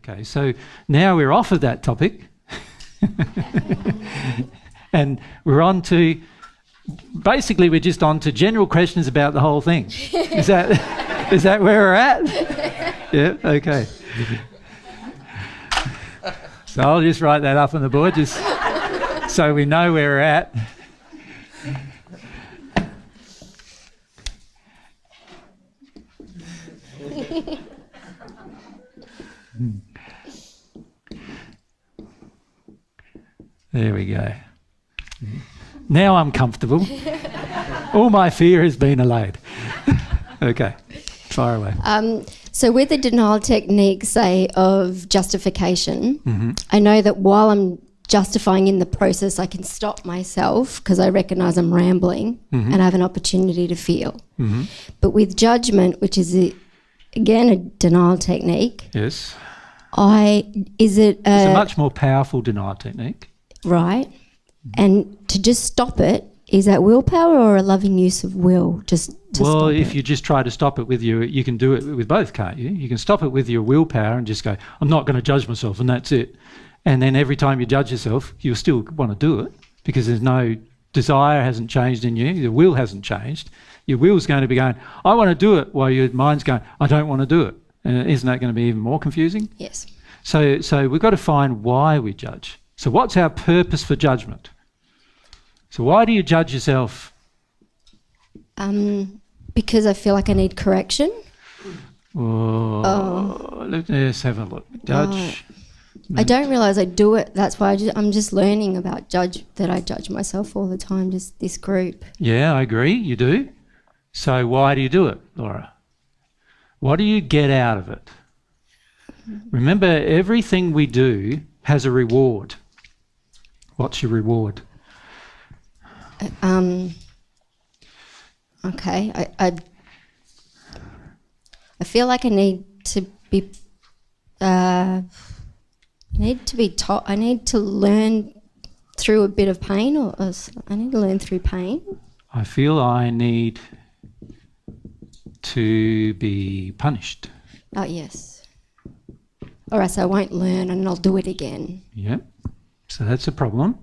Okay, so now we're off of that topic and we're on to, basically we're just on to general questions about the whole thing. Is that where we're at? Yeah, okay. So I'll just write that up on the board just so we know where we're at. There we go. Now I'm comfortable. All my fear has been allayed. Okay, fire away. So with the denial technique, say, of justification, I know that while I'm justifying in the process, I can stop myself because I recognise I'm rambling and I have an opportunity to feel. But with judgment, which is, again, a denial technique. Yes. It's a much more powerful denial technique. Right. And to just stop it, is that willpower or a loving use of will? Well, if you just try to stop it with you can do it with both, can't you? You can stop it with your willpower and just go, I'm not going to judge myself, and that's it. And then every time you judge yourself, you'll still want to do it because there's no desire hasn't changed in you. Your will hasn't changed. Your will's going to be going, I want to do it, while your mind's going, I don't want to do it. And isn't that going to be even more confusing? Yes. So we've got to find why we judge. So what's our purpose for judgment? So why do you judge yourself? Because I feel like I need correction. Let's have a look. Judge. I don't realise I do it. That's why I'm just learning about that I judge myself all the time, just this group. Yeah, I agree, you do. So why do you do it, Laura? What do you get out of it? Remember, everything we do has a reward. What's your reward? Okay, I feel like I need to be taught. I need to learn through a bit of pain, or I need to learn through pain. I feel I need to be punished. Oh, yes. Or else I won't learn and I'll do it again. Yep. So that's a problem.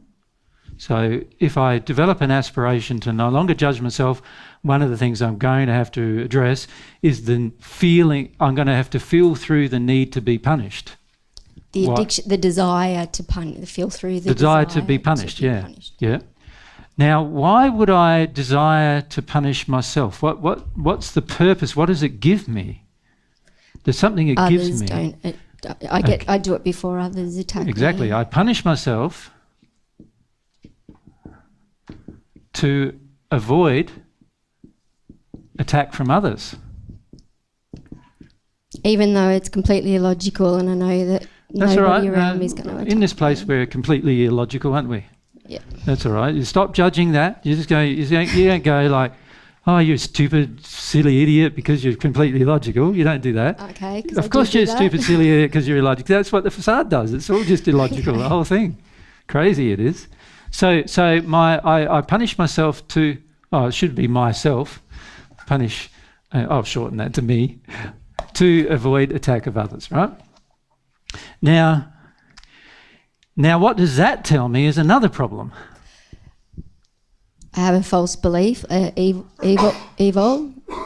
So if I develop an aspiration to no longer judge myself, one of the things I'm going to have to address is the feeling. I'm going to have to feel through the need to be punished. The addiction, the desire to feel through the desire to be punished. Yeah. Now, why would I desire to punish myself? What's the purpose? What does it give me? There's something it gives me. I do it before others attack me. Exactly. I punish myself to avoid attack from others. Even though it's completely illogical, and I know that nobody around me is going to attack in this place, me. we're completely illogical, aren't we? Yeah. That's all right. You stop judging that. You just go. You don't go like, "Oh, you're a stupid, silly idiot," because you're completely illogical. You don't do that. Okay. Of course, you're a stupid, silly idiot because you're illogical. That's what the facade does. It's all just illogical. The whole thing. Crazy it is. So I punish myself to. Oh, it should be myself. Punish. I'll shorten that to me. To avoid attack of others. Right. Now, what does that tell me is another problem? I have a false belief, evil.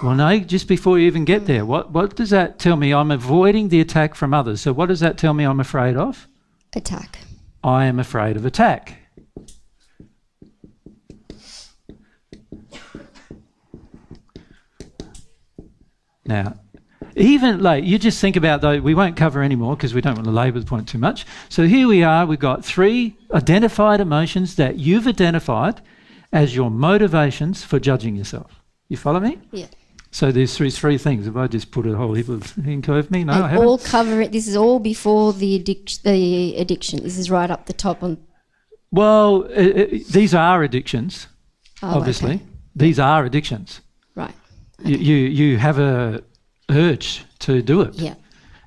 Well, no, just before you even get there, what does that tell me? I'm avoiding the attack from others. So what does that tell me I'm afraid of? Attack. I am afraid of attack. Now, even like you just think about those, we won't cover any more because we don't want to labour the point too much. So here we are, we've got 3 identified emotions that you've identified as your motivations for judging yourself. You follow me? Yeah. So there's three things. Have I just put a whole heap of ink over me? No, I haven't. All cover it. This is all before the addiction. This is right up the top on. Well, these are addictions, obviously. Okay. These are addictions. Right. Okay. You have a urge to do it. Yeah.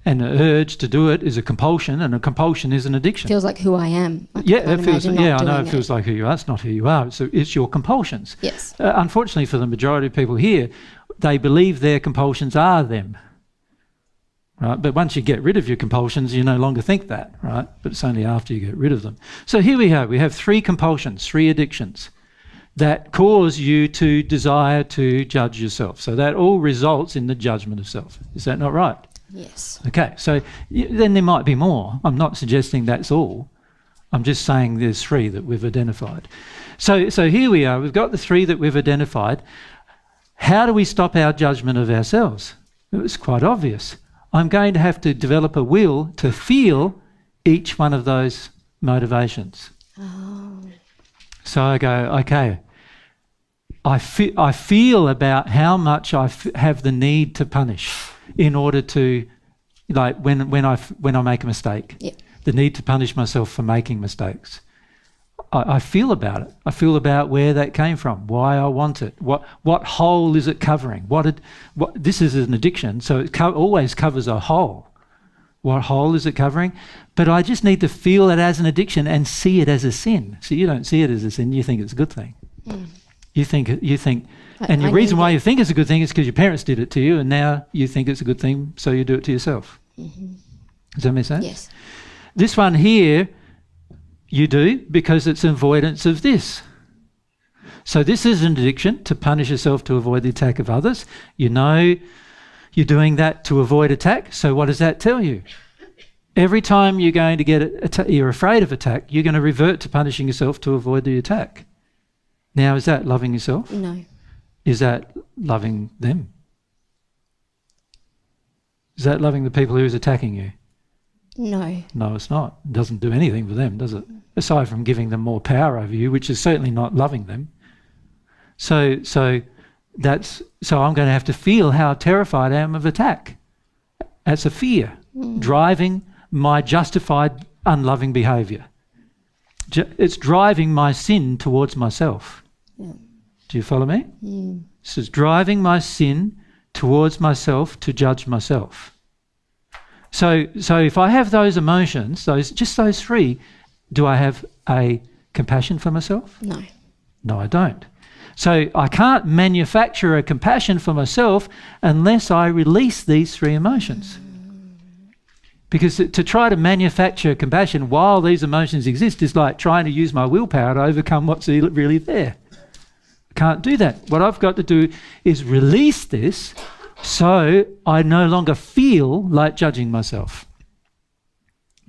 And the urge to do it is a compulsion, and a compulsion is an addiction. Feels like who I am. I know it feels like who you are. It's not who you are. So it's your compulsions. Yes. Unfortunately for the majority of people here, they believe their compulsions are them. right? But once you get rid of your compulsions, you no longer think that, right? But it's only after you get rid of them. So here we have 3 compulsions, 3 addictions that cause you to desire to judge yourself. So that all results in the judgment of self. Is that not right? Yes. Okay, so then there might be more. I'm not suggesting that's all. I'm just saying there's 3 that we've identified. So here we are. We've got the 3 that we've identified. How do we stop our judgment of ourselves? It was quite obvious. I'm going to have to develop a will to feel each one of those motivations. Oh. So I go, okay, I feel about how much I have the need to punish in order to, like when I make a mistake, the need to punish myself for making mistakes. I feel about it. I feel about where that came from, why I want it, what hole is it covering? This is an addiction, so it always covers a hole. What hole is it covering? But I just need to feel it as an addiction and see it as a sin. So you don't see it as a sin, you think it's a good thing. Mm. You think, and the reason why you think it's a good thing is because your parents did it to you, and now you think it's a good thing, so you do it to yourself. Mm-hmm. Does that make sense? Yes. This one here, you do because it's avoidance of this. So this is an addiction, to punish yourself to avoid the attack of others. You know you're doing that to avoid attack, so what does that tell you? Every time you're going to get you're afraid of attack, you're going to revert to punishing yourself to avoid the attack. Now, is that loving yourself? No. Is that loving them? Is that loving the people who's attacking you? No. No, it's not. It doesn't do anything for them, does it? Aside from giving them more power over you, which is certainly not loving them. So I'm going to have to feel how terrified I am of attack. That's a fear driving my justified unloving behaviour. It's driving my sin towards myself. Yeah. Do you follow me? Mm. This is driving my sin towards myself to judge myself. So if I have those emotions, just those 3, do I have a compassion for myself? No. No, I don't. So I can't manufacture a compassion for myself unless I release these 3 emotions. Because to try to manufacture compassion while these emotions exist is like trying to use my willpower to overcome what's really there. I can't do that. What I've got to do is release this so I no longer feel like judging myself.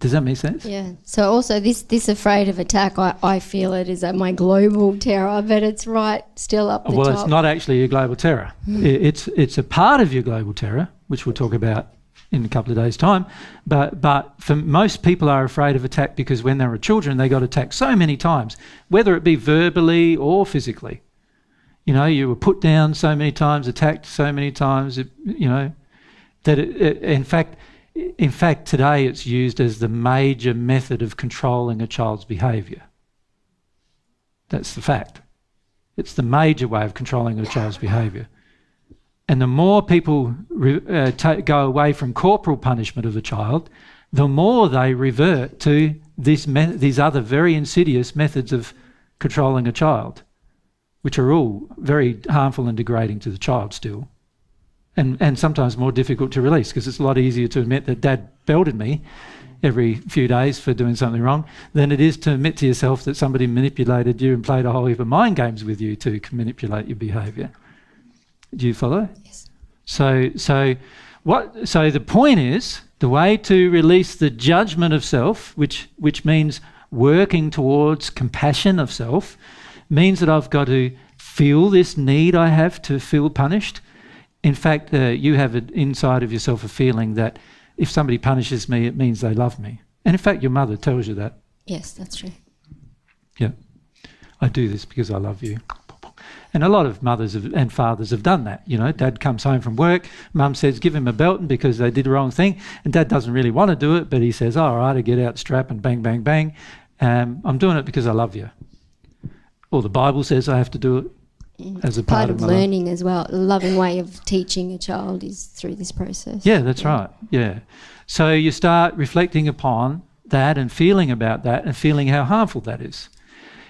Does that make sense? Yeah. So also this afraid of attack, I feel it is my global terror, but it's right still up the top. Well, it's not actually your global terror. It's a part of your global terror, which we'll talk about in a couple of days' time. But for most people are afraid of attack because when they were children, they got attacked so many times, whether it be verbally or physically. You know, you were put down so many times, attacked so many times, that in fact, today it's used as the major method of controlling a child's behaviour. That's the fact. It's the major way of controlling a child's behaviour. And the more people go away from corporal punishment of a child, the more they revert to these other very insidious methods of controlling a child, which are all very harmful and degrading to the child still. And sometimes more difficult to release, because it's a lot easier to admit that Dad belted me every few days for doing something wrong than it is to admit to yourself that somebody manipulated you and played a whole heap of mind games with you to manipulate your behaviour. Do you follow? Yes. So the point is, the way to release the judgment of self, which means working towards compassion of self, means that I've got to feel this need I have to feel punished. In fact, you have inside of yourself a feeling that if somebody punishes me, it means they love me. And in fact, your mother tells you that. Yes, that's true. Yeah. I do this because I love you. And a lot of mothers and fathers have done that. You know, Dad comes home from work, Mum says, give him a belting because they did the wrong thing. And Dad doesn't really want to do it, but he says, all right, I get out the strap and bang, bang, bang. I'm doing it because I love you. Or the Bible says I have to do it as a part of my learning life. As well. A loving way of teaching a child is through this process. Yeah, that's right. Yeah. So you start reflecting upon that and feeling about that and feeling how harmful that is.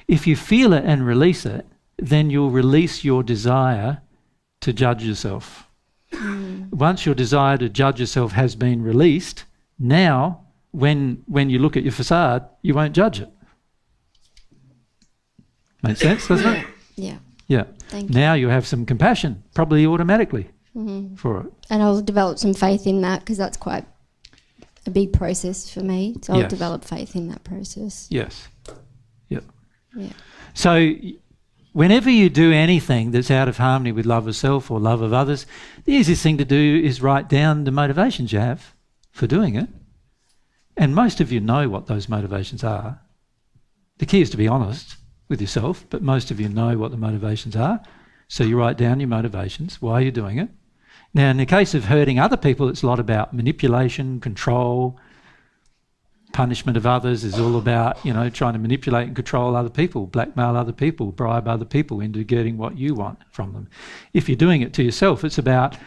If you feel it and release it, then you'll release your desire to judge yourself. Once your desire to judge yourself has been released, now when you look at your facade, you won't judge it. Makes sense, doesn't it? Yeah. Yeah. Thank you. Now you have some compassion, probably automatically, for it. And I'll develop some faith in that, because that's quite a big process for me. So I'll Yes. develop faith in that process. Yes. Yep. Yeah. So whenever you do anything that's out of harmony with love of self or love of others, the easiest thing to do is write down the motivations you have for doing it. And most of you know what those motivations are. The key is to be honest with yourself, but most of you know what the motivations are. So you write down your motivations, why you're doing it. Now, in the case of hurting other people, it's a lot about manipulation, control. Punishment of others is all about, trying to manipulate and control other people, blackmail other people, bribe other people into getting what you want from them. If you're doing it to yourself, it's about,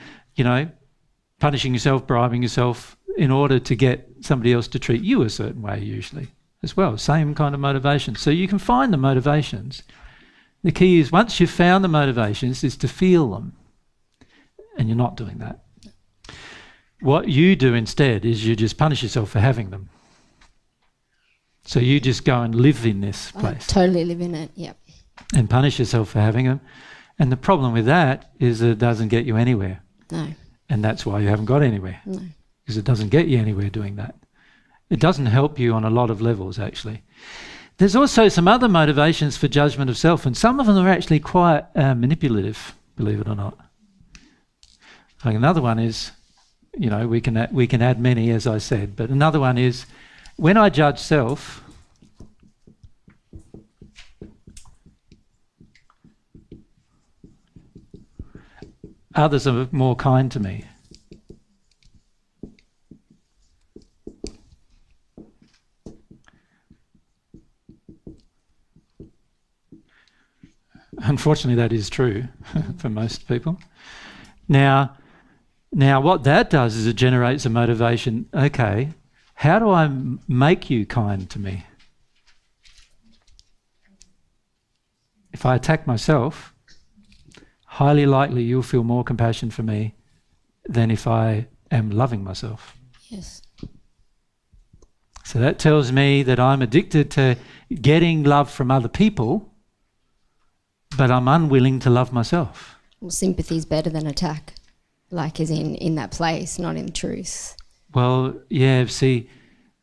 punishing yourself, bribing yourself in order to get somebody else to treat you a certain way, usually, as well. Same kind of motivation. So you can find the motivations. The key is, once you've found the motivations, is to feel them. And you're not doing that. What you do instead is you just punish yourself for having them. So you just go and live in this place. I totally live in it, yep. And punish yourself for having them. And the problem with that is that it doesn't get you anywhere. No. And that's why you haven't got anywhere. No. Because it doesn't get you anywhere doing that. It doesn't help you on a lot of levels, actually. There's also some other motivations for judgment of self, and some of them are actually quite manipulative, believe it or not. Like another one is, we can add many, as I said, but another one is, when I judge self, others are more kind to me. Unfortunately, that is true for most people. Now, what that does is it generates a motivation. Okay, how do I make you kind to me? If I attack myself, highly likely you'll feel more compassion for me than if I am loving myself. Yes. So that tells me that I'm addicted to getting love from other people, but I'm unwilling to love myself. Well, sympathy is better than attack, like as in that place, not in truth. Well, yeah, see,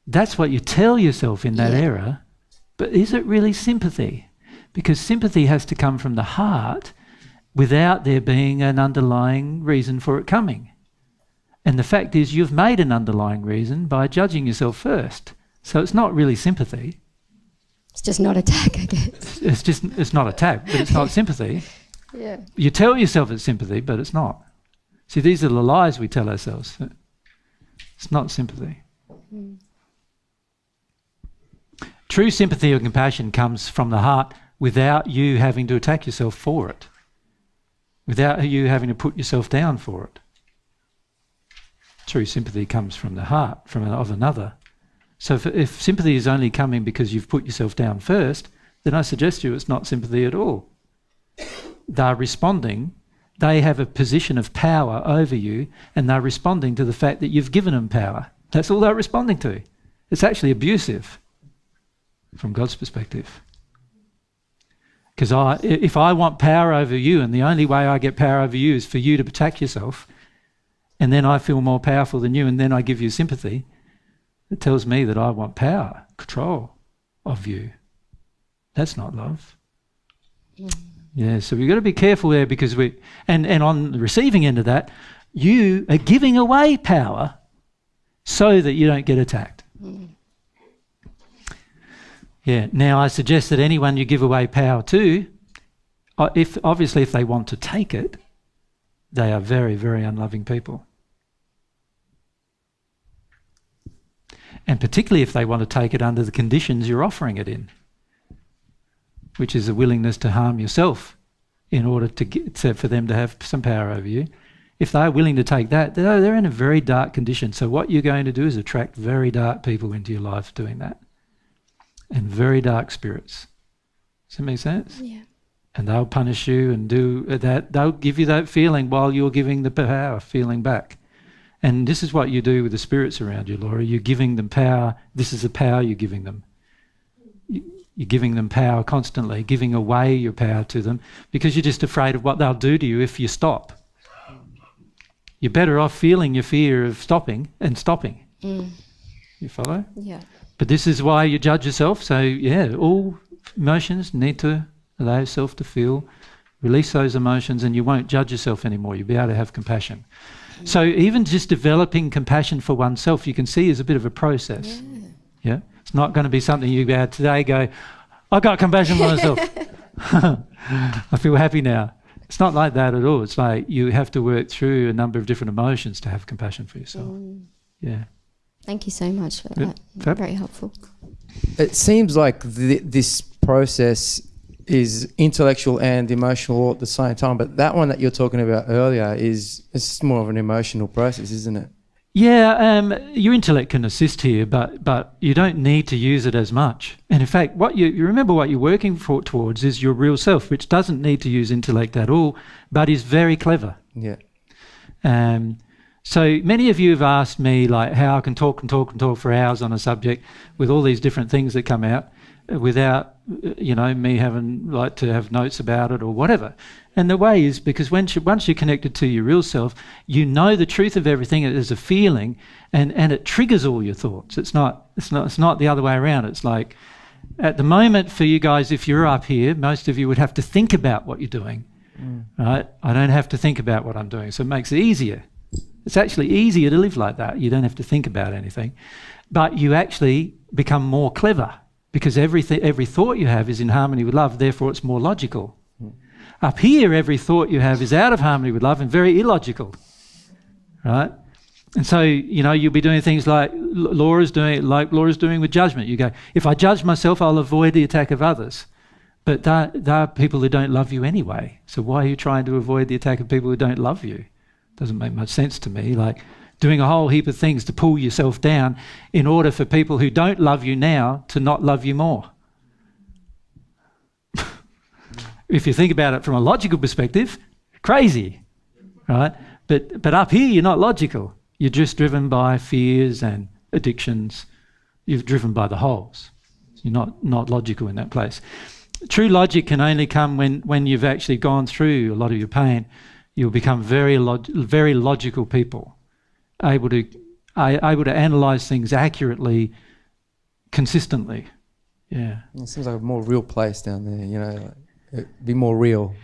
that's what you tell yourself in that era, but is it really sympathy? Because sympathy has to come from the heart without there being an underlying reason for it coming. And the fact is, you've made an underlying reason by judging yourself first. So it's not really sympathy. It's just not attack, I guess. It's not attack, but it's not sympathy. Yeah. You tell yourself it's sympathy, but it's not. See, these are the lies we tell ourselves. It's not sympathy. True sympathy or compassion comes from the heart without you having to attack yourself for it, without you having to put yourself down for it. True sympathy comes from the heart, of another. So if sympathy is only coming because you've put yourself down first, then I suggest to you it's not sympathy at all. They're responding. They have a position of power over you, and they're responding to the fact that you've given them power. That's all they're responding to. It's actually abusive from God's perspective. Because if I want power over you, and the only way I get power over you is for you to attack yourself, and then I feel more powerful than you, and then I give you sympathy, it tells me that I want power, control of you. That's not love. Yeah, so we've got to be careful there, because and on the receiving end of that, you are giving away power so that you don't get attacked. Yeah, now I suggest that anyone you give away power to, if they want to take it, they are very, very unloving people. And particularly if they want to take it under the conditions you're offering it in, which is a willingness to harm yourself in order for them to have some power over you. If they're willing to take that, they're in a very dark condition. So what you're going to do is attract very dark people into your life doing that. And very dark spirits. Does that make sense? Yeah. and they'll punish you and do that. They'll give you that feeling while you're giving the power feeling back. And this is what you do with the spirits around you, Laura. You're giving them power. This is the power you're giving them. You're giving them power constantly, giving away your power to them because you're just afraid of what they'll do to you if you stop. You're better off feeling your fear of stopping and stopping. You follow? Yeah. But this is why you judge yourself. So, yeah, all emotions need to allow yourself to feel, release those emotions, and you won't judge yourself anymore. You'll be able to have compassion. So even just developing compassion for oneself, you can see is a bit of a process. Yeah. It's not going to be something you go today go, I got compassion for myself. I feel happy now. It's not like that at all. It's like you have to work through a number of different emotions to have compassion for yourself. Yeah. Thank you so much for that. Very helpful. It seems like this process is intellectual and emotional all at the same time, but that one that you're talking about earlier it's more of an emotional process, isn't it? Yeah, your intellect can assist here, but you don't need to use it as much. And in fact, what you remember what you're working towards is your real self, which doesn't need to use intellect at all, but is very clever. Yeah. So many of you have asked me like how I can talk for hours on a subject with all these different things that come out without me having to have notes about it or whatever. And the way is because once you're connected to your real self, you know the truth of everything as a feeling, and it triggers all your thoughts. It's not the other way around. It's like at the moment for you guys, if you're up here, most of you would have to think about what you're doing. Right? I don't have to think about what I'm doing, so it makes it easier. It's actually easier to live like that. You don't have to think about anything, but you actually become more clever because every thought you have is in harmony with love. Therefore, it's more logical. Up here, every thought you have is out of harmony with love and very illogical, right? And so, you'll be doing things like Laura's doing with judgment. You go, if I judge myself, I'll avoid the attack of others. But there are people who don't love you anyway. So why are you trying to avoid the attack of people who don't love you? Doesn't make much sense to me. Like doing a whole heap of things to pull yourself down in order for people who don't love you now to not love you more. If you think about it from a logical perspective, crazy, right? But up here, you're not logical. You're just driven by fears and addictions. You're driven by the holes. You're not logical in that place. True logic can only come when you've actually gone through a lot of your pain. You'll become very logical people, able to analyse things accurately, consistently. Yeah. It seems like a more real place down there, be more real.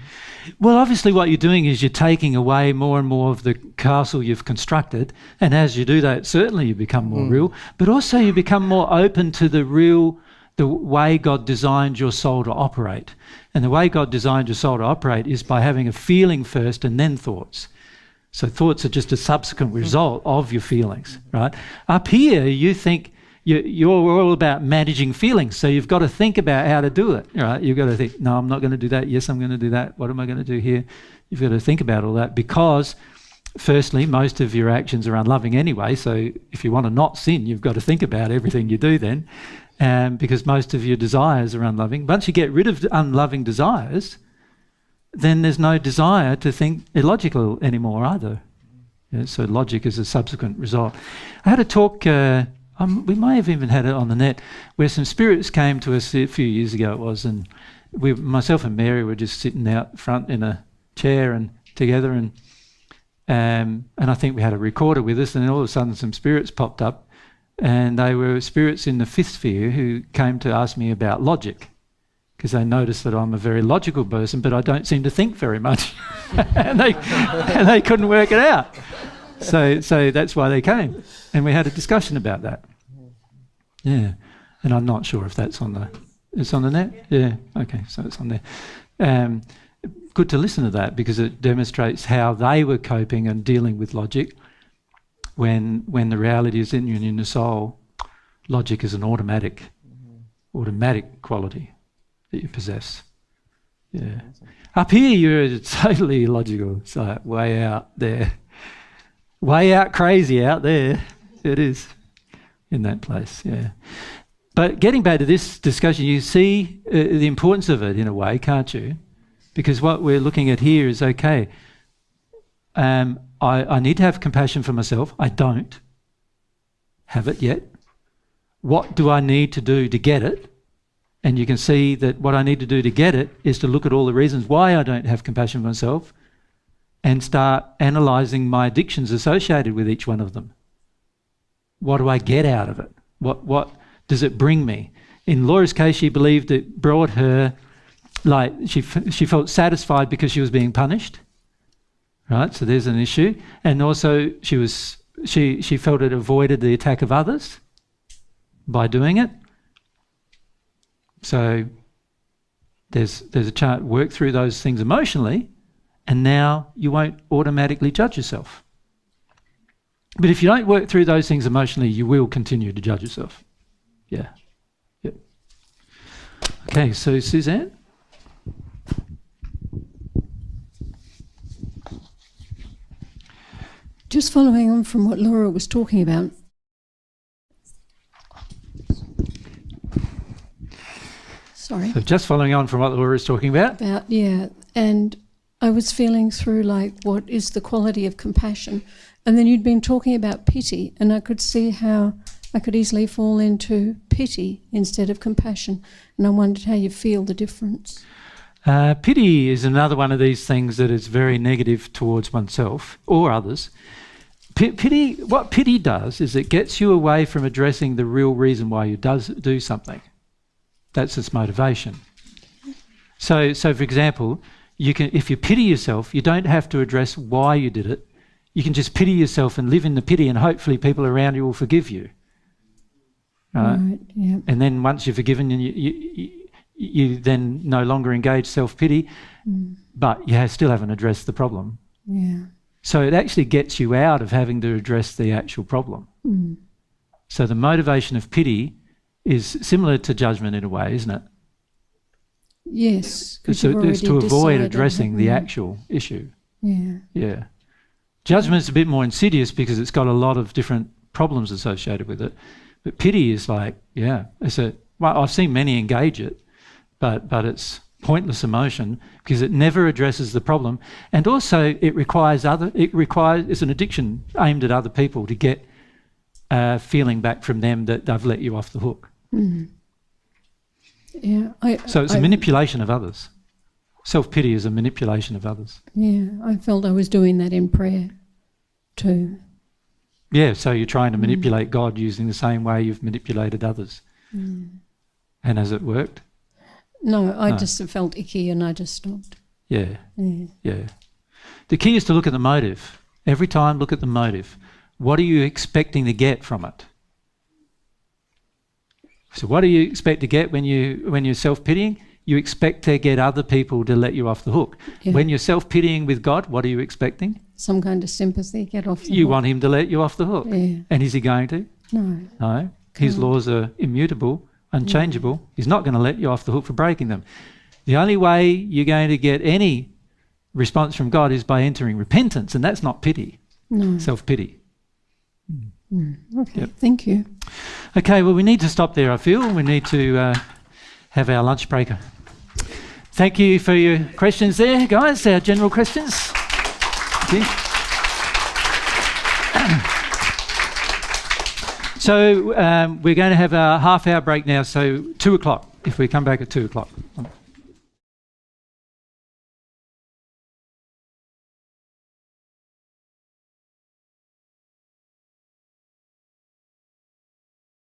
Well, obviously what you're doing is you're taking away more and more of the castle you've constructed, and as you do that, certainly you become more real, but also you become more open to the way God designed your soul to operate. And the way God designed your soul to operate is by having a feeling first and then thoughts. So thoughts are just a subsequent result of your feelings, right? Up here, you think you're all about managing feelings, so you've got to think about how to do it, right? You've got to think, no, I'm not going to do that. Yes, I'm going to do that. What am I going to do here? You've got to think about all that because, firstly, most of your actions are unloving anyway, so if you want to not sin, you've got to think about everything you do then, because most of your desires are unloving. Once you get rid of unloving desires, then there's no desire to think illogical anymore either. Yeah, so logic is a subsequent result. I had a talk... we may have even had it on the net, where some spirits came to us a few years ago it was, and myself and Mary were just sitting out front in a chair and together, and I think we had a recorder with us, and then all of a sudden some spirits popped up, and they were spirits in the fifth sphere who came to ask me about logic, because they noticed that I'm a very logical person, but I don't seem to think very much, and they couldn't work it out. So that's why they came, and we had a discussion about that. Yeah, and I'm not sure if that's it's on the net? Yeah, okay, so it's on there. Good to listen to that because it demonstrates how they were coping and dealing with logic when the reality is in the soul. Logic is an automatic quality that you possess. Yeah. Up here you're totally illogical. It's like way out there. Way out crazy out there. It is in that place, yeah. But getting back to this discussion, you see the importance of it in a way, can't you? Because what we're looking at here is, okay, I need to have compassion for myself. I don't have it yet. What do I need to do to get it? And you can see that what I need to do to get it is to look at all the reasons why I don't have compassion for myself and start analysing my addictions associated with each one of them. What do I get out of it? What does it bring me? In Laura's case, she believed it brought her, like, she felt satisfied because she was being punished, right? So there's an issue. And also she felt it avoided the attack of others by doing it. So there's a chance, work through those things emotionally, and now you won't automatically judge yourself. But if you don't work through those things emotionally, you will continue to judge yourself. Yeah. Yep. Okay, so Suzanne? Just following on from what Laura was talking about. Sorry. So just following on from what Laura is talking about. And I was feeling through, like, what is the quality of compassion? And then you'd been talking about pity, and I could see how I could easily fall into pity instead of compassion. And I wondered how you feel the difference. Pity is another one of these things that is very negative towards oneself or others. What pity does is it gets you away from addressing the real reason why you do something. That's its motivation. So for example, if you pity yourself, you don't have to address why you did it. You can just pity yourself and live in the pity, and hopefully people around you will forgive you. Right? Yeah. And then once you're forgiven, you then no longer engage self-pity, but you still haven't addressed the problem. Yeah. So it actually gets you out of having to address the actual problem. So the motivation of pity is similar to judgment in a way, isn't it? Yes. It's to avoid addressing the actual issue. Yeah. Yeah. Judgment's a bit more insidious because it's got a lot of different problems associated with it. But pity is like, I've seen many engage it, but it's pointless emotion because it never addresses the problem. And also it's an addiction aimed at other people to get feeling back from them that they've let you off the hook. Yeah. So it's a manipulation of others. Self-pity is a manipulation of others. Yeah, I felt I was doing that in prayer too. Yeah, so you're trying to manipulate God using the same way you've manipulated others. And has it worked? No, I just felt icky and I just stopped. Yeah. The key is to look at the motive. Every time, look at the motive. What are you expecting to get from it? So what do you expect to get when you're self-pitying? You expect to get other people to let you off the hook. Yeah. When you're self-pitying with God, what are you expecting? Some kind of sympathy, get off the hook. You want him to let you off the hook. Yeah. And is he going to? No. No. His laws are immutable, unchangeable. He's not going to let you off the hook for breaking them. The only way you're going to get any response from God is by entering repentance, and that's not pity. No. Self-pity. Okay, Yep. thank you. Okay, well, we need to stop there, I feel. We need to have our lunch break. Thank you for your questions there, guys, our general questions. Thank you. So we're going to have a half-hour break now, so 2 o'clock, if we come back at 2 o'clock.